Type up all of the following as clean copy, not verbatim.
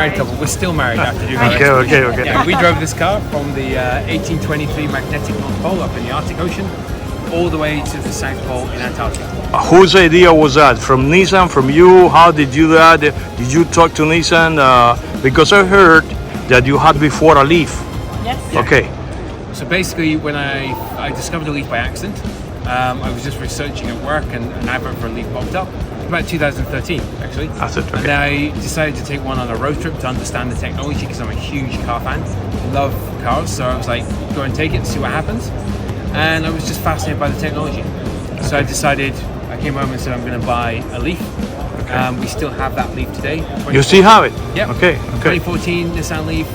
married couple. We're still married after doing our Okay. Yeah, we drove this car from the 1823 magnetic North Pole up in the Arctic Ocean all the way to the South Pole in Antarctica. Whose idea was that? From Nissan? From you? How did you do that? Did you talk to Nissan? Because I heard that you had before a Leaf. Yes. Okay. So basically, when I discovered a Leaf by accident, I was just researching at work and an advert for a Leaf popped up. About 2013, actually. That's it, okay. And I decided to take one on a road trip to understand the technology because I'm a huge car fan. Love cars, so I was like, go and take it, see what happens. And I was just fascinated by the technology. So I decided, I came home and said I'm going to buy a Leaf. Okay. We still have that Leaf today. You still have it? Yeah. Okay. 2014 Nissan Leaf,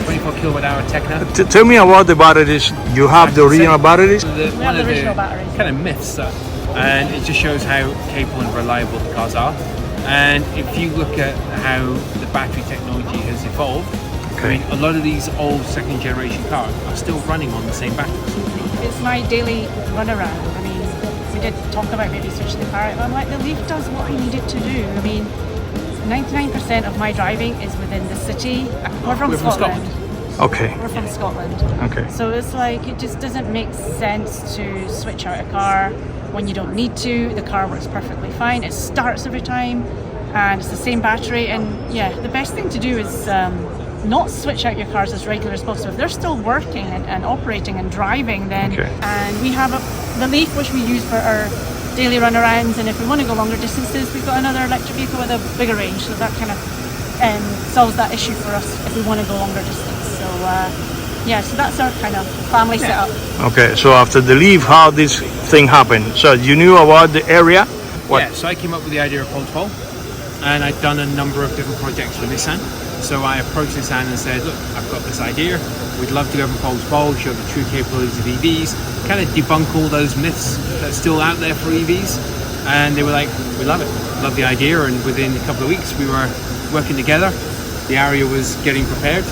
24 kilowatt hour Tecna. Tell me about the batteries. You have the original batteries? We have the original batteries. Kind of myths, and it just shows how capable and reliable the cars are. And if you look at how the battery technology has evolved, I mean, a lot of these old second generation cars are still running on the same batteries. It's my daily run around. I mean, we did talk about maybe switching the car out, but I'm like, the Leaf does what I need it to do. I mean, 99% of my driving is within the city. We're from Scotland. Okay. We're from Scotland. Okay. So it's like, it just doesn't make sense to switch out a car when you don't need to. The car works perfectly fine. It starts every time and it's the same battery. And yeah, the best thing to do is not switch out your cars as regular as possible. If they're still working and operating and driving, then and we have the Leaf, which we use for our daily runarounds, and if we want to go longer distances, we've got another electric vehicle with a bigger range, so that kind of solves that issue for us if we want to go longer distance. So yeah, so that's our kind of family setup. Okay, so after the Leaf, how this thing happened? So you knew about the Ariya? Yeah, so I came up with the idea of pole to pole, and I'd done a number of different projects for Nissan. So I approached Nissan and said, look, I've got this idea. We'd love to go from pole to pole, show the true capabilities of EVs, kind of debunk all those myths that's still out there for EVs. And they were like, we love it, love the idea. And within a couple of weeks, we were working together. The Ariya was getting prepared,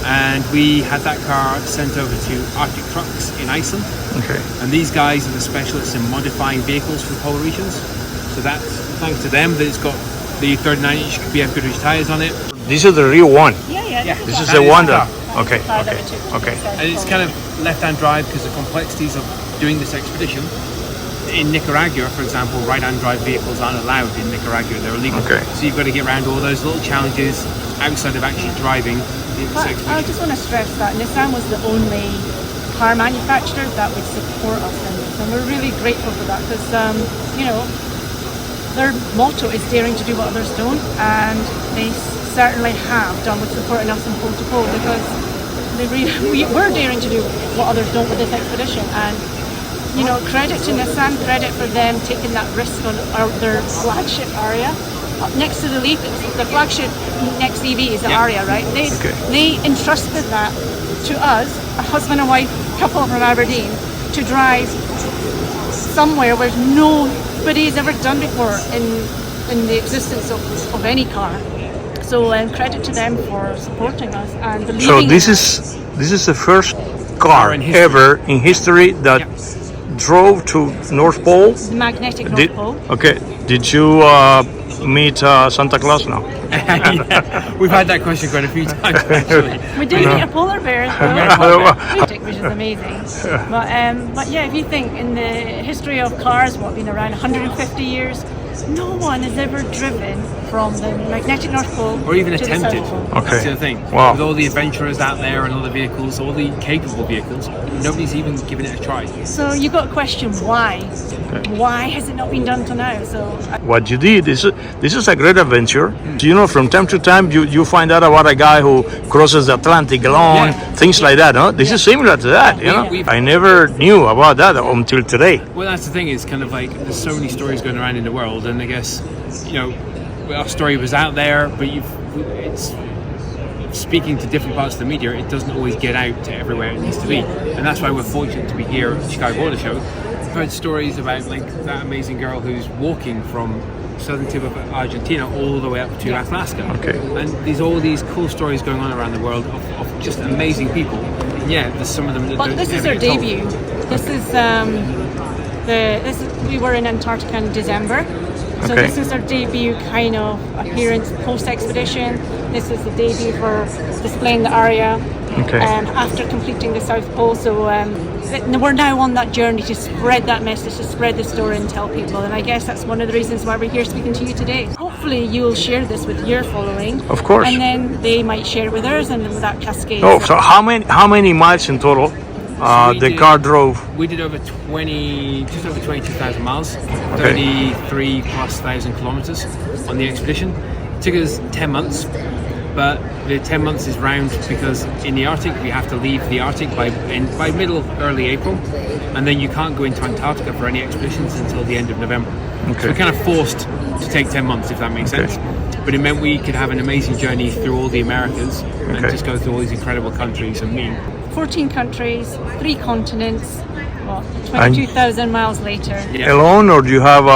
and we had that car sent over to Arctic Trucks in Iceland. Okay. And these guys are the specialists in modifying vehicles for the polar regions. So that's thanks to them that it's got the 39-inch BF Goodrich tires on it. This is the real one. Yeah. This is the one that. Okay. And it's kind of left-hand drive because the complexities of doing this expedition. In Nicaragua, for example, right-hand drive vehicles aren't allowed in Nicaragua. They're illegal. Okay. So you've got to get around all those little challenges outside of actually driving this expedition. I just want to stress that Nissan was the only car manufacturer that would support us in this, and we're really grateful for that because, their motto is daring to do what others don't, and they certainly have done with supporting us in pole to pole because we're daring to do what others don't with this expedition. And credit to Nissan, credit for them taking that risk on their flagship Ariya. Up next to the Leaf, the flagship next EV is the Ariya, right? They entrusted that to us, a husband and wife couple from Aberdeen, to drive somewhere where nobody's ever done before in the existence of any car. So credit to them for supporting us and believing. So this is the first car ever in history that drove to North Pole. The magnetic North Pole. Okay. Did you meet Santa Claus now? Yeah, we've had that question quite a few times actually. We did meet a polar bear as well, which is amazing. But yeah, if you think in the history of cars, been around 150 years, no one has ever driven from the magnetic North Pole or even to attempted. The South Pole. That's the thing. Wow. With all the adventurers out there and all the vehicles, all the capable vehicles, nobody's even given it a try. So you got a question, why? Why has it not been done till now? So what you did is this is a great adventure. From time to time you find out about a guy who crosses the Atlantic alone, things like that. No, this is similar to that. I never knew about that until today. Well, that's the thing. Is kind of like there's so many stories going around in the world, and I guess our story was out there, but it's speaking to different parts of the media. It doesn't always get out to everywhere it needs to be, and that's why we're fortunate to be here at the Chicago Auto Show. I've heard stories about that amazing girl who's walking from southern tip of Argentina all the way up to Alaska. Okay. And there's all these cool stories going on around the world of just amazing people. And there's some of them that But this is our debut. This is we were in Antarctica in December. So this is our debut kind of appearance post-expedition. this is the debut for displaying the Ariya. Okay. After completing the South Pole, so we're now on that journey to spread that message, to spread the story and tell people, and I guess that's one of the reasons why we're here speaking to you today. Hopefully you'll share this with your following, Of course. and then they might share it with theirs, and then that cascades. Oh, so how many miles in total the car drove? We did just over 22,000 miles, 33 plus thousand kilometers on the expedition. It took us 10 months. But the 10 months is round because in the Arctic we have to leave the Arctic by early April, and then you can't go into Antarctica for any expeditions until the end of November. Okay. So we're kind of forced to take 10 months, if that makes sense. But it meant we could have an amazing journey through all the Americas and just go through all these incredible countries and meet 14 countries, 3 continents, 22,000 miles later. Yeah. Alone, or do you have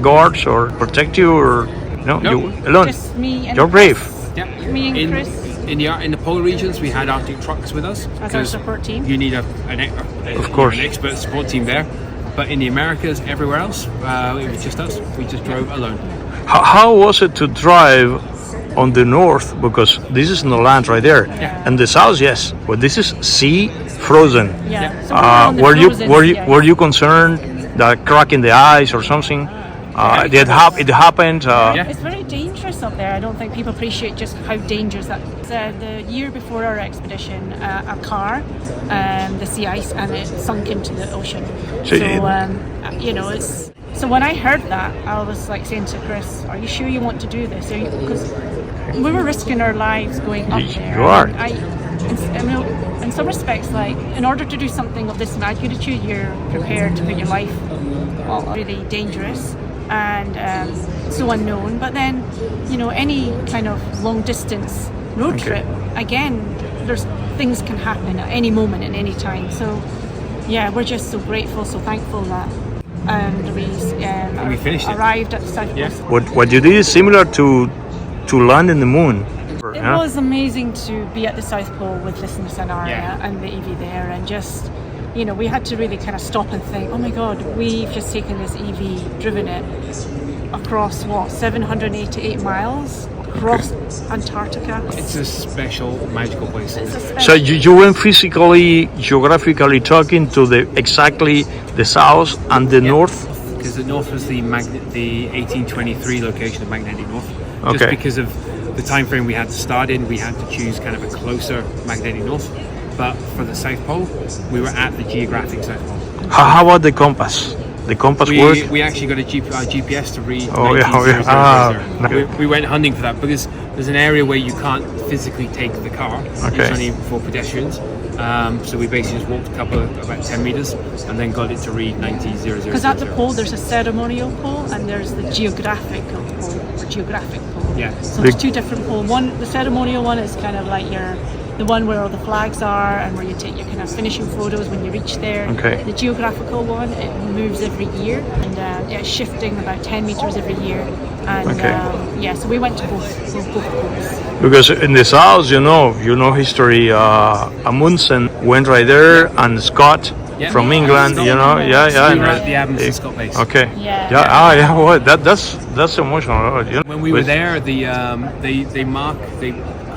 guards or protect you, or no? You alone? Just me and You're brave. Yeah. Me and Chris. In the polar regions, we had Arctic trucks with us As our support team. You need an expert support team there. But in the Americas, everywhere else, it was just us. We just drove alone. How was it to drive on the north? Because this is in the land right there, and the south, yes, but this is sea frozen. Yeah. So we're on the Were you concerned that crack in the ice or something? It happened. It's very dangerous up there. I don't think people appreciate just how dangerous that is. The year before our expedition, a car, the sea ice, and it sunk into the ocean. So when I heard that, I was like saying to Chris, "Are you sure you want to do this?" Because we were risking our lives going up there. You are. In some respects, like in order to do something of this magnitude, you're prepared to put your life really dangerous and so unknown. But then, any kind of long distance road trip, again, there's things can happen at any moment and any time. So yeah, we're just so grateful, so thankful that we finished arrived at the South Pole. What you did is similar to land in the moon. It was amazing to be at the South Pole with this Nissan Ariya and the EV there, and just we had to really kind of stop and think, oh my God, we've just taken this EV, driven it across 788 miles across Antarctica. It's a special, magical place. So you went physically, geographically talking to exactly the south and the north? Because the north was the 1823 location of magnetic north. Okay. Just because of the time frame we had to start in, we had to choose kind of a closer magnetic north. But for the South Pole, we were at the geographic South Pole. How about the compass? The compass worked? We actually got a GPS to read. We went hunting for that because there's an area where you can't physically take the car. Okay. It's only for pedestrians. So we basically just walked about 10 meters and then got it to read 90,000. Because at the pole there's a ceremonial pole and there's the geographical pole or geographic pole. Yeah. So there's 2 different poles. The ceremonial one is kind of like the one where all the flags are and where you take your kind of finishing photos when you reach there. Okay. The geographical one, it moves every year and it's shifting about 10 meters every year. And so we went to both poles. Because in the south, you know history. Amundsen went right there, and Scott from England. We were at the Amundsen Scott base. Okay. Yeah. Well, that's emotional. When we were there, they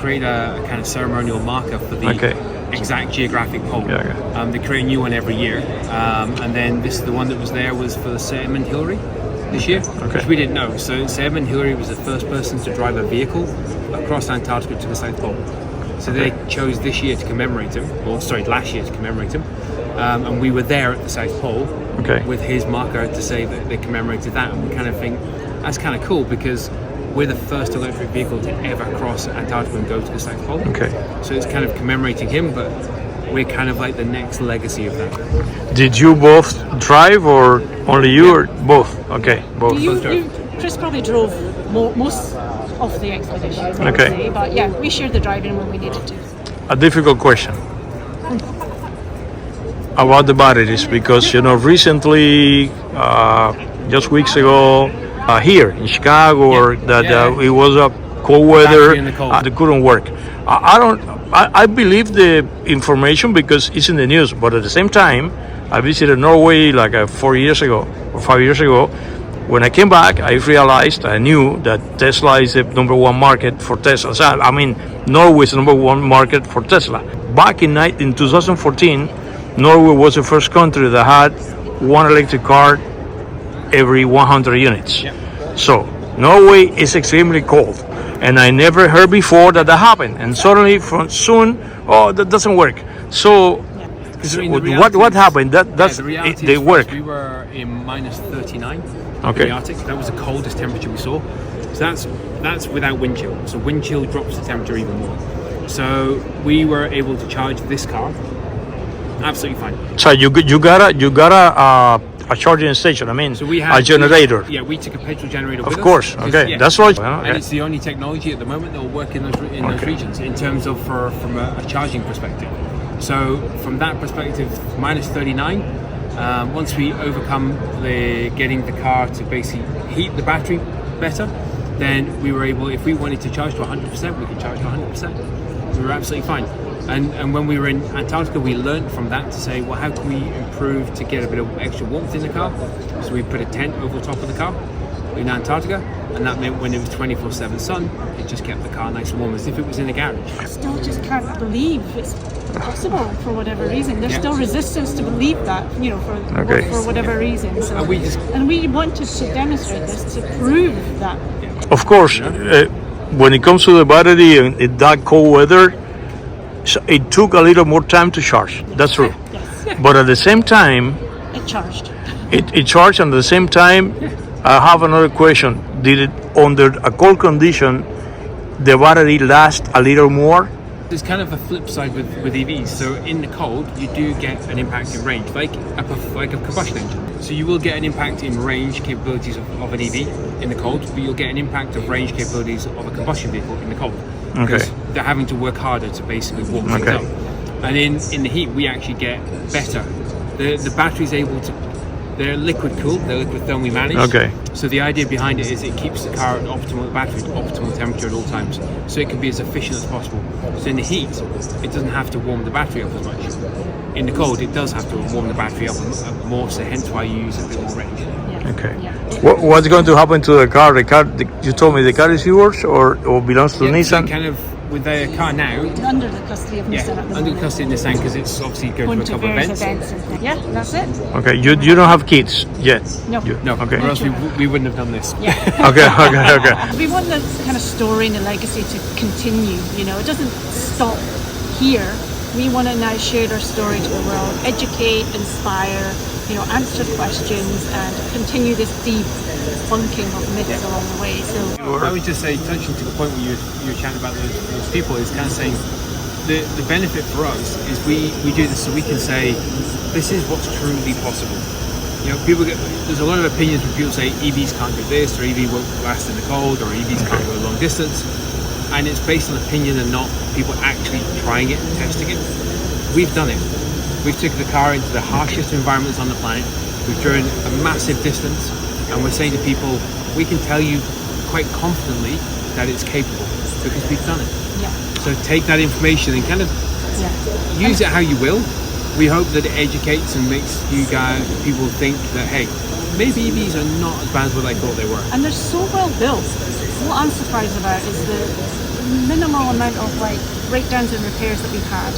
create a kind of ceremonial marker for the exact geographic pole. They create a new one every year, and then the one that was there was for Sir Edmund Hillary this year, which we didn't know. So Sir Edmund Hillary was the first person to drive a vehicle across Antarctica to the South Pole. So they chose last year to commemorate him, and we were there at the South Pole with his marker to say that they commemorated that, and we kind of think that's kind of cool because we're the first electric vehicle to ever cross Antarctica and go to the South Pole. So it's kind of commemorating him, but we're kind of like the next legacy of that. Did you both drive, or only you, or both? Okay, both. Chris probably drove most of the expedition, I would say, but yeah, we shared the driving when we needed to. A difficult question about the batteries, because recently, just weeks ago, here in Chicago, it was a cold weather. They couldn't work. I believe the information because it's in the news, but at the same time, I visited Norway like 4 years ago or 5 years ago, When I came back, I realized, I knew that Tesla is the number one market for Tesla. So, I mean, Norway is the number one market for Tesla. Back in 2014, Norway was the first country that had one electric car every 100 units. Yeah. So Norway is extremely cold, and I never heard before that happened. And suddenly, from soon, that doesn't work. So what happened? That's the reality they is work. We were in minus 39 Okay. in the Arctic. That was the coldest temperature we saw. So that's without wind chill. So wind chill drops the temperature even more. So we were able to charge this car absolutely fine. So you got a charging station. I mean, So we had a generator. We took a petrol generator. Of with us, course. because, Okay. yeah, That's what. And it's the only technology at the moment that will work in those regions in terms of from a charging perspective. So from that perspective, minus 39. Once we overcome getting the car to basically heat the battery better, then we were able, if we wanted to charge to 100%, we could charge to 100%. We were absolutely fine. And when we were in Antarctica, we learned from that to say, well, how can we improve to get a bit of extra warmth in the car? So we put a tent over the top of the car in Antarctica, and that meant when it was 24/7 sun, it just kept the car nice and warm as if it was in a garage. I still just can't believe it's possible for whatever reason. There's still resistance to believe that, for whatever reason. So, and we wanted to demonstrate this to prove that. Of course, when it comes to the battery in that cold weather, it took a little more time to charge. That's true. Yes. But at the same time, It charged. it charged, and at the same time, I have another question. Did it, under a cold condition, the battery last a little more? There's kind of a flip side with EVs. So in the cold, you do get an impact in range, like a combustion engine. So you will get an impact in range capabilities of an EV in the cold, but you'll get an impact of range capabilities of a combustion vehicle in the cold. Because they're having to work harder to basically warm things up. And in the heat, we actually get better. The battery's able to, they're liquid cooled, they're liquid thermally managed. Okay. So the idea behind it is it keeps the car at optimal temperature at all times, so it can be as efficient as possible. So in the heat, it doesn't have to warm the battery up as much. In the cold, it does have to warm the battery up more, so hence why you use a bit more range. Okay. What's going to happen to the car? You told me the car is yours or belongs to Nissan? Kind of with the car now. Under the custody of Nissan at the Under moment. custody of Nissan because it's obviously going to a couple of various events. and things. Yeah, that's it. Okay. You don't have kids yet? No. No, Okay. or else we wouldn't have done this. Yeah. Okay. We want the kind of story and the legacy to continue. It doesn't stop here. We want to now share our story to the world, educate, inspire, answer questions, and continue this debunking of myths along the way. So I would just say, touching to the point where you were chatting about those people, is kind of saying the benefit for us is we do this so we can say this is what's truly possible. People there's a lot of opinions where people say EVs can't do this, or EV won't last in the cold, or EVs can't go a long distance, and it's based on opinion and not people actually trying it and testing it. We've done it. We've taken the car into the harshest environments on the planet. We've driven a massive distance, and we're saying to people, we can tell you quite confidently that it's capable because we've done it. yeah. So take that information and kind of use it how you will. We hope that it educates and makes people think that, hey, maybe EVs are not as bad as what I thought they were. And they're so well built. What I'm surprised about is the minimal amount of breakdowns and repairs that we've had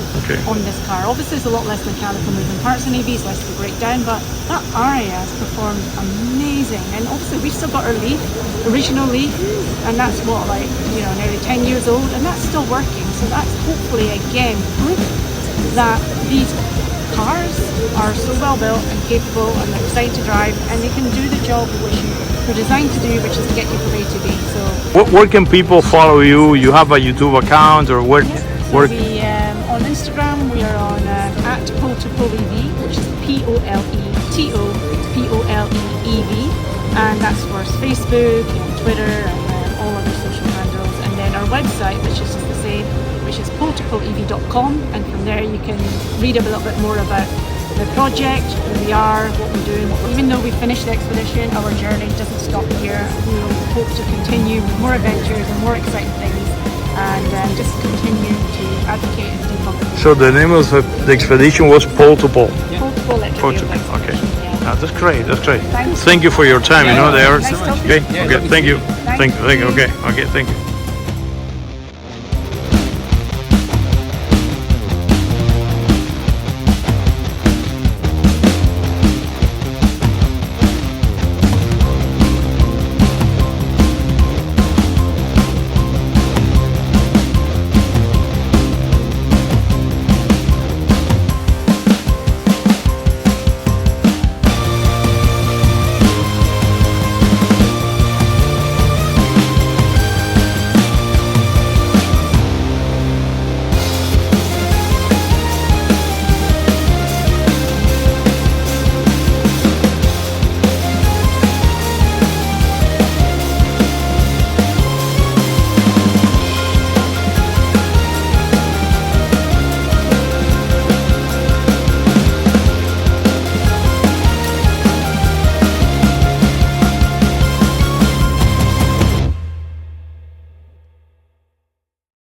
on this car. Obviously, there's a lot less mechanical moving parts in EVs, less to break down, but that Ariya has performed amazing. And obviously, we've still got our Leaf, original Leaf, and that's nearly 10 years old, and that's still working. So that's hopefully, again, proof that these cars are so well built and capable, and they're exciting to drive, and they can do the job which they're designed to do, which is to get you from A to B. So Where can people follow you? You have a YouTube account, or where? We on Instagram we are on at @PoleToPoleEV, which is POLETOPOLEEV, and that's for us Facebook and Twitter and all other social handles. And then our website, which is just the same, which is poleToPoleEV.com, and from there you can read a little bit more about the project, who we are, what we're doing. Even though we finished the expedition, our journey doesn't stop here. We hope to continue with more adventures and more exciting things, and just continue to advocate and debunk. So the name of the expedition was Pole to Pole. Pole to Pole, Okay. Yeah. That's great. That's great. Thanks. Thank you for your time. You know, there. Nice talking to Okay. you. Okay. Thank you. Thank Thank you. Okay. Okay. Thank you.